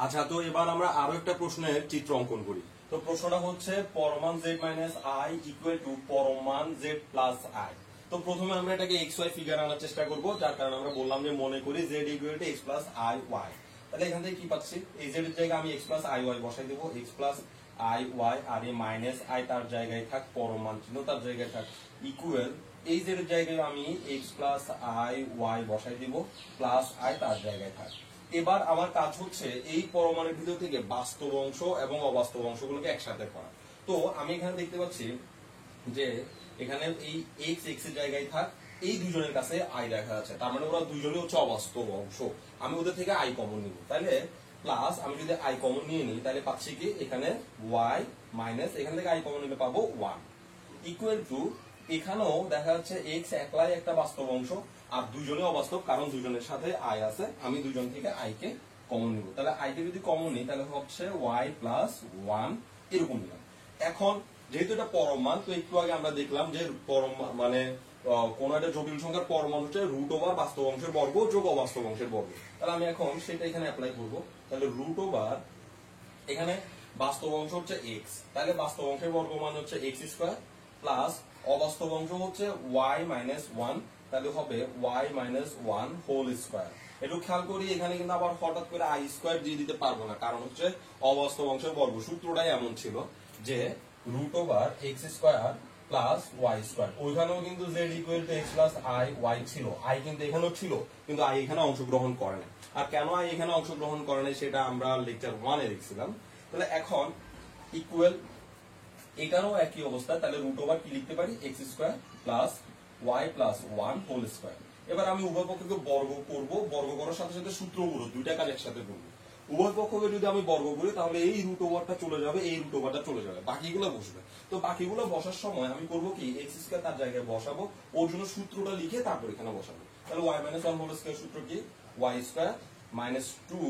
আচ্ছা, তো এবার আমরা আরো একটা প্রশ্নের চিত্র অঙ্কন করি। তো প্রশ্নটা হচ্ছে পরমান z minus I equal to পরমান z প্লাস আই। তো প্রথমে আমরা এটাকে এক্স ওয়াই ফিগার আনার চেষ্টা করব, যার কারণে আমরা বললাম যে মনে করি z equal to x plus i y. তাহলে এখান থেকে কি পাচ্ছি, এই z এর জায়গায় আমি এক্স প্লাস আই ওয়াই বসাই দেবো, এক্স প্লাস আই ওয়াই, আর এই মাইনাস আই তার জায়গায় থাক, পরমান চিহ্ন তার জায়গায় থাক, ইকুয়াল এই z এর জায়গায় আমি এক্স প্লাস আই ওয়াই বসাই দিব, প্লাস আই তার জায়গায় থাক। এবার আমার কাজ হচ্ছে এই পরমাণুর ভিতর থেকে বাস্তব অংশ এবং অবাস্তব অংশগুলোকে একসাথে করা। তো আমি এখানে দেখতে পাচ্ছি যে এখানে এই এক্স এক্স এর জায়গায় থাক, এই দুজনের কাছে আই দেখা যাচ্ছে, তার মানে ওরা দুজনই হচ্ছে অবাস্তব অংশ। আমি ওদের থেকে আই কমন নিব, তাহলে প্লাস আমি যদি আই কমন নিয়ে নিই তাহলে পাচ্ছি কি এখানে ওয়াই মাইনাস এখান থেকে আই কমন নিলে পাবো ওয়ান, ইকুয়াল টু এখানেও দেখা যাচ্ছে এক্স একলাই একটা বাস্তব অংশ আর দুজনে অবাস্তব, কারণ দুজনের সাথে আই আছে, আমি দুজন থেকে আই কে কমন নিব। তাহলে আই কে যদি কমন নিই তাহলে হচ্ছে ওয়াই প্লাস ওয়ান, এরকম নিলাম। এখন যেহেতু এটা পরমান, তো একটু আগে আমরা দেখলাম যে মানে কোন একটা জটিল সংখ্যার পরমান হচ্ছে রুট ওভার বাস্তব অংশের বর্গ যোগ অবাস্তব অংশের বর্গ। তাহলে আমি এখন সেটা এখানে অ্যাপ্লাই করবো। তাহলে রুট ওভার এখানে বাস্তব অংশ হচ্ছে এক্স, তাহলে বাস্তব অংশের বর্গ মান হচ্ছে এক্স স্কোয়ার, প্লাস অবাস্তব অংশ হচ্ছে ওয়াই মাইনাস ওয়ান, তাহলে হবে y minus one whole square. একটু খেয়াল করি এখানে কিন্তু আবার হঠাৎ করে আই স্কোয়ার দিয়ে দিতে পারবো না, কারণ হচ্ছে অবাস্তব অংশের বর্গ সূত্রটাই এমন ছিল যে root over x square plus y square. ওইখানেও কিন্তু z equal to x plus i y ছিল, আই কিন্তু এখানেও ছিল, কিন্তু আই এখানে অংশগ্রহণ করে না। আর কেন আই এখানে অংশগ্রহণ করে নাই সেটা আমরা লেকচার 1 এ দেখছিলাম। তাহলে এখন ইকুয়াল এটারও একই অবস্থা, তাহলে রুট ওভার কি লিখতে পারি x square plus y plus one whole square. এবার আমি উভয় পক্ষকে বর্গ করব, বর্গ করার সাথে সাথে সূত্রগুলো দুইটা কাজ একসাথে করবো। উভয় পক্ষকে যদি আমি বর্গ করি তাহলে এই রুট ওভারটা চলে যাবে, এই রুট ওভারটা চলে যাবে, বাকিগুলো বসবে। তো বাকিগুলো বসার সময় আমি করবো কি এক্স স্কোয়ার তার জায়গায় বসাবো, ওর জন্য সূত্রটা লিখে তারপর এখানে বসাবো। তাহলে y minus one whole square সূত্র কি y square minus two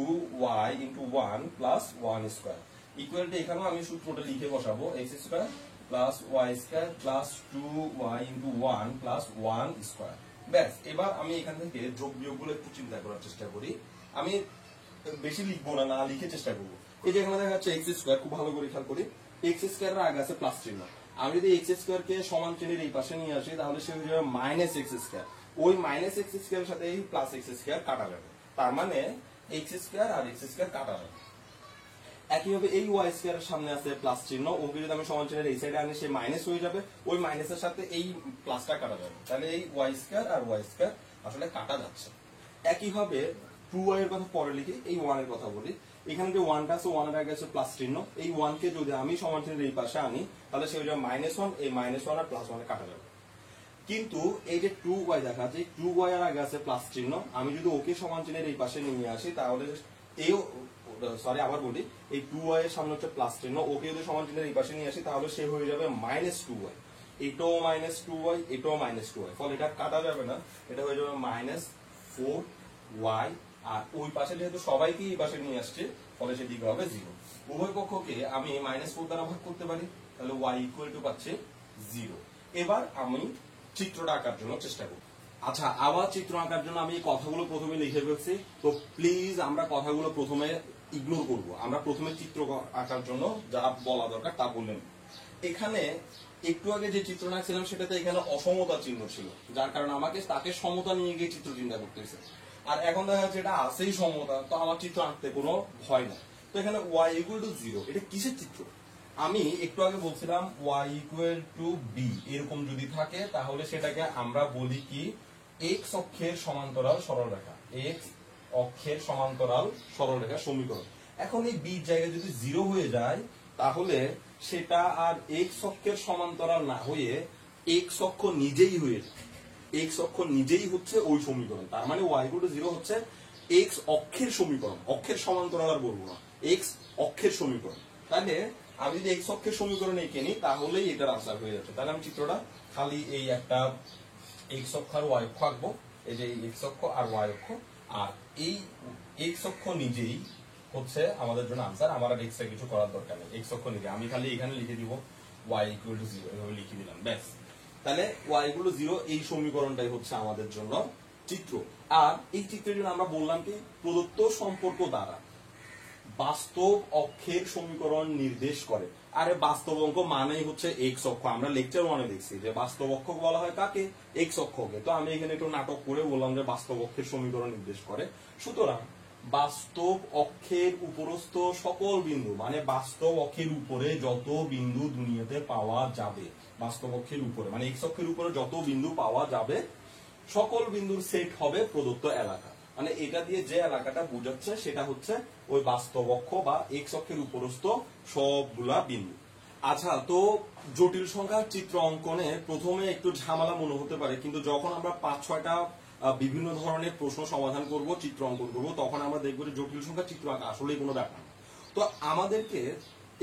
y into one plus one square, equal to এখানেও আমি সূত্রটা লিখে বসাবো x square plus y square plus two y into one plus one square. ব্যাস, এবার আমি এখান থেকে যোগ বিয়োগ গুলো একটু চিন্তা করার চেষ্টা করি। আমি বেশি লিখবো না, না লিখে চেষ্টা করবো। এই যে এখানে দেখা যাচ্ছে এক্স স্কোয়ার, খুব ভালো করে খেয়াল করি, এক্স স্কোয়ারের আগে আছে প্লাস চিহ্ন। আমি যদি এক্স স্কোয়ার কে সমান চিহ্নের এই পাশে নিয়ে আসি তাহলে সে হয়ে যাবে মাইনাস এক্স স্কোয়ার, ওই মাইনাস এক্স স্কোয়ারের সাথে এই প্লাস এক্স স্কোয়ার কাটা যাবে, তার মানে এক্স স্কোয়ার আর এক্স স্কোয়ার কাটা যাবে। একইভাবে এই ওয়াই স্কোয়ার এর সামনে আছে প্লাস চিহ্ন, ওকে যদি আমি সমান চিহ্নের এই সাইডে আনি সে মাইনাস হয়ে যাবে, ওই মাইনাসের সাথে এই প্লাসটা কাটা যাবে, তাহলে এই ওয়াই স্কোয়ার আর ওয়াই স্কোয়ার আসলে কাটা যাচ্ছে। একইভাবে টু ওয়াই এর কথা পরে লিখি, এই ওয়ান এর কথা বলি। এখানে যে ওয়ানটা আছে ওয়ানের আগে আছে প্লাস চিহ্ন, এই ওয়ানকে যদি আমি সমান চিহ্নের এই পাশে আনি তাহলে সে হয়ে যাবে মাইনাস ওয়ান, এই মাইনাস ওয়ান আর প্লাস ওয়ানে কাটা যাবে। কিন্তু এই যে টু ওয়াই দেখা যাচ্ছে টু ওয়াই এর আগে আছে প্লাস চিহ্ন, আমি যদি ওকে সমান চিহ্নের এই পাশে নিয়ে আসি তাহলে এই সরি আবার বলি, এই টু ওয়াই এর সামনে হচ্ছে প্লাস চিহ্ন, ওকে যদি সমান চিহ্নের এই পাশে নিয়ে আসি তাহলে সে হয়ে যাবে মাইনাস টু ওয়াই, এটাও মাইনাস টু ওয়াই, এটাও মাইনাস টু ওয়াই, ফলে এটা কাটা যাবে না, এটা হয়ে যাবে মাইনাস ফোর ওয়াই। আর ওই পাশে যেহেতু সবাইকে এই পাশে নিয়ে আসছে ফলে সেদিকে হবে জিরো। উভয় পক্ষকে আমি মাইনাস ফোর দ্বারা ভাগ করতে পারি, তাহলে ওয়াই ইকুয়াল টু পাচ্ছে জিরো। এবার আমি চিত্রটা আঁকার জন্য চেষ্টা করব। আচ্ছা, আবার চিত্র আঁকার জন্য আমি কথাগুলো প্রথমে লিখে ফেলছি, তো প্লিজ আমরা কথাগুলো প্রথমে ইগনোর করব, আমরা প্রথমে চিত্র আঁকার জন্য যা বলা দরকার তা বললেন। এখানে একটু আগে যে চিত্র আঁকছিলাম সেটাতে এখানে অসমতা চিহ্ন ছিল, যার কারণে আমাকে তাকে সমতা নিয়ে গিয়ে চিত্র চিন্তা করতে হয়েছে। আর এখন দেখা যাচ্ছে এটা আছেই সমতা, তো আমার চিত্র আঁকতে কোনো ভয় নাই। তো এখানে ওয়াই ইকুয়াল টু জিরো, এটা কিসের চিত্র? আমি একটু আগে বলছিলাম ওয়াই ইকুয়াল টু বি, এরকম যদি থাকে তাহলে সেটাকে আমরা বলি কি এক্স অক্ষের সমান্তরাল সরলরেখা, এক্স অক্ষের সমান্তরাল সরলরেখা সমীকরণ। এখন এই বি জায়গায় যদি জিরো হয়ে যায় তাহলে সেটা আর এক্স অক্ষের সমান্তরাল না হয়ে এক্স অক্ষ নিজেই হয়ে যায়, এক্স অক্ষ নিজেই হচ্ছে ওই সমীকরণ। তার মানে ওয়াই ইকুয়াল টু জিরো হচ্ছে এক্স অক্ষের সমীকরণ, অক্ষের সমান্তরাল আর বলবো না, এক্স অক্ষের সমীকরণ। তাহলে আমি যদি এক্স অক্ষের সমীকরণ এঁকে নিই তাহলেই এটার আনসার হয়ে যাচ্ছে। তাহলে আমি চিত্রটা খালি এই একটা এক্স অক্ষ আর ওয়াই অক্ষ আঁকবো, এই যে এক্স অক্ষ আর ওয়াই অক্ষ, আর এই এক্স অক্ষ নিজেই হচ্ছে আমাদের জন্য আনসার, আমার আর এক্সট্রা কিছু করার দরকার নেই। এক্স অক্ষ নিজে আমি খালি এখানে লিখে দিব ওয়াই ইকুয়াল টু জিরো, এভাবে লিখে দিলাম, ব্যাস। তাহলে ওয়াই ইকুয়াল টু জিরো এই সমীকরণটাই হচ্ছে আমাদের জন্য চিত্র। আর এই চিত্রের জন্য আমরা বললাম কি প্রদত্ত সম্পর্ক দ্বারা বাস্তব অক্ষের সমীকরণ নির্দেশ করে। আরে বাস্তব অঙ্ক মানেই হচ্ছে এক্স অক্ষ। আমরা লেকচার 1 দেখছি যে বাস্তব অক্ষ বলা হয় কাকে? এক্স অক্ষকে। তো আমি এখানে একটু নাটক করে বললাম যে বাস্তব অক্ষের সমীকরণ নির্দেশ করে। সুতরাং বাস্তব অক্ষের উপরস্থ সকল বিন্দু, মানে বাস্তব অক্ষের উপরে যত বিন্দু দুনিয়াতে পাওয়া যাবে, বাস্তব অক্ষের উপরে মানে এক্স অক্ষের উপরে যত বিন্দু পাওয়া যাবে, সকল বিন্দুর সেট হবে প্রদত্ত এলাকা। মানে এটা দিয়ে যে এলাকাটা বোঝাচ্ছে সেটা হচ্ছে ওই বাস্তব অক্ষ বা এক্স অক্ষের উপরস্থ সবগুলা বিন্দু। আচ্ছা, তো জটিল সংখ্যার চিত্র অঙ্কনে প্রথমে একটু ঝামেলা মনে হতে পারে, কিন্তু যখন আমরা 5-6টা বিভিন্ন ধরনের প্রশ্ন সমাধান করব, চিত্র অঙ্কন করব, তখন আমরা দেখবো যে জটিল সংখ্যার চিত্র আঁকা আসলেই কোনো ব্যাপার না। তো আমাদেরকে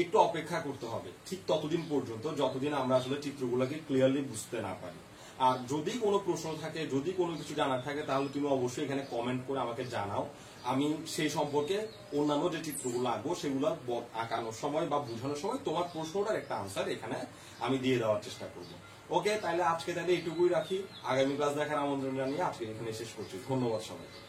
একটু অপেক্ষা করতে হবে ঠিক ততদিন পর্যন্ত যতদিন আমরা আসলে চিত্রগুলোকে ক্লিয়ারলি বুঝতে না পারি। আর যদি কোনো প্রশ্ন থাকে, যদি কোনো কিছু জানার থাকে, তাহলে তুমি অবশ্যই এখানে কমেন্ট করে আমাকে জানাও। আমি সেই সম্পর্কে অন্যান্য যে চিত্রগুলো আঁকবো সেগুলো আঁকানোর সময় বা বোঝানোর সময় তোমার প্রশ্নটার একটা আনসার এখানে আমি দিয়ে দেওয়ার চেষ্টা করবো। ওকে, তাহলে আজকে এইটুকুই রাখি। আগামী ক্লাস দেখার আমন্ত্রণ জানিয়ে আজকে এখানে শেষ করছি। ধন্যবাদ সবাইকে।